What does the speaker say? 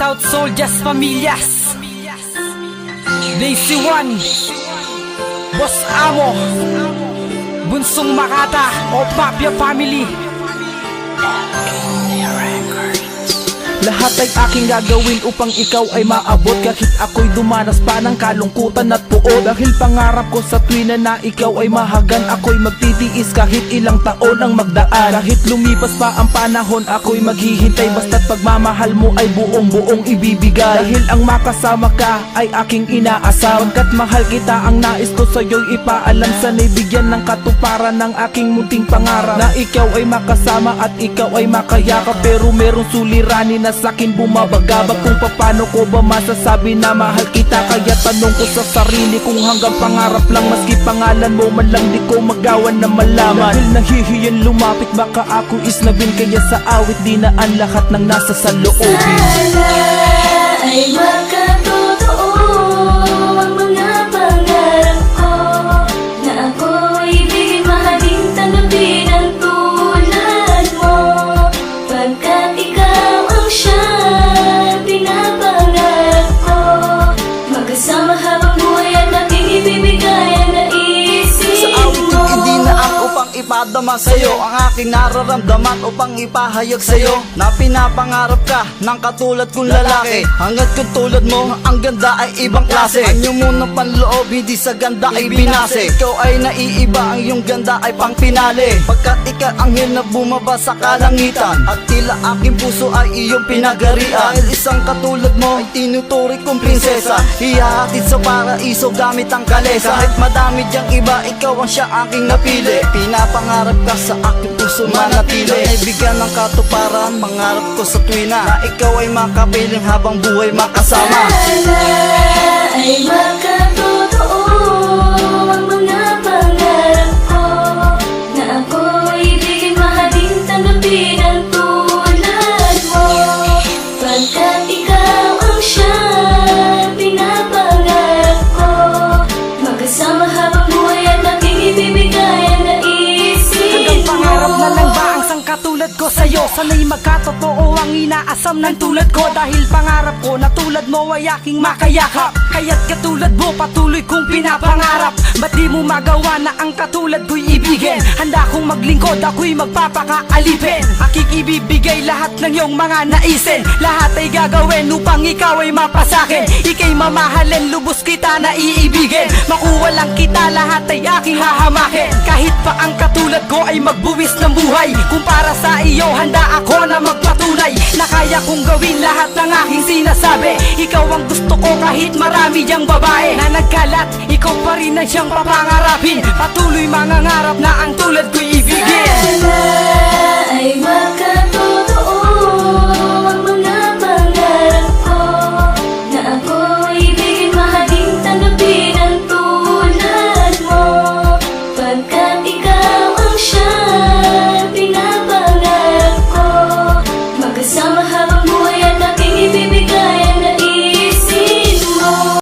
Shoutout soldiers, pamilyas, Daisy One, Boss Amo, Bunsong Makata, o Papia Family. Lahat ay aking gagawin upang ikaw ay maabot, kahit ako'y dumanas pa ng kalungkutan at puot. Dahil pangarap ko sa tuwina na ikaw ay mahagan, ako'y magtitiis kahit ilang taon ang magdaan. Kahit lumipas pa ang panahon, ako'y maghihintay, basta't pagmamahal mo ay buong-buong ibibigay. Dahil ang makasama ka ay aking inaasam, pagkat mahal kita, ang nais ko sa'yo'y ipaalam. Sana'y bigyan ng katuparan ng aking munting pangarap, na ikaw ay makasama at ikaw ay makayakap. Pero merong suliranin na sa'kin bumabagabag, kung paano ko ba masasabi na mahal kita. Kaya tanong ko sa sarili kung hanggang pangarap lang, maski pangalan mo man lang di ko magawan na malaman. Dahil nahihiyan lumapit, baka ako isnabin, kaya sa awit dinaan lahat ng nasa saloobin. Sana ay magkatotoo ang mga pangarap ko, na ako'y ibigin, mahalin, tanggapin ang tulad mo, pagkat ikaw ang siyang pinapangarap ko. Magkasama habang buhay at aking ibibigay ang naisip Sa awit mo. kong idinaan upang ipadama sa'yo ang aking nararamdaman, upang ipahayag sa'yo na pinapangarap ka ng katulad kong lalaki. Hanggat kung tulad mo, ang ganda ay ibang klase. Anyo mo ng panloob, hindi sa ganda ay binase. Ikaw ay naiiba, ang iyong ganda ay pang pinali, pagkat ikaw anghel na bumaba sa kalangitan, at tila aking puso ay iyong pinagarian. Dahil isang katulad mo ay tinuturi kong prinsesa, ihahatid sa paraiso gamit ang kalesa. Kahit madami diyang iba, ikaw ang siya aking napili. Pinapangarap ka sa aking puso manatili. Naibigyan ng katuparan, mangarap ko sa tuwina, na ikaw ay makapiling habang buhay makasama. Sana ay magkatotoo ang mga pangarap ko, na ako'y ibigin, mahalin, tanggapin ang tulad mo, pagkat ikaw ang siyang pinapangarap ko. Magkasama habang buhay at aking ibibigay ang naisip Hanggang mo. pangarap na lang ba ang sangkatulad ko sa'yo? Sana'y magkatotoo ang inaasam ng tulad ko, dahil pangarap ko na tulad mo ay aking makayakap. Kaya't katulad mo patuloy kong pinapangarap, ba't di mo magawa na ang katulad ko'y ibigin? Handa kong maglingkod, ako'y magpapakaalipin. Aking ibibigay lahat ng iyong mga naisin, lahat ay gagawin upang ikaw ay mapasakin. Ika'y mamahalin, lubos kita na iibigin, makuha lang kita, lahat ay aking hahamakin. Kahit pa ang katulad ko ay magbuwis ng buhay, kung para sa iyo handa ako na magpatunay, na kaya kong gawin lahat ng aking sinasabi. Ikaw ang gusto ko kahit marami diyang babae na nagkalat, ikaw pa rin ang siyang papangarapin. Patuloy mangangarap na ang tulad ko'y ibigin. Sana ay magkatotoo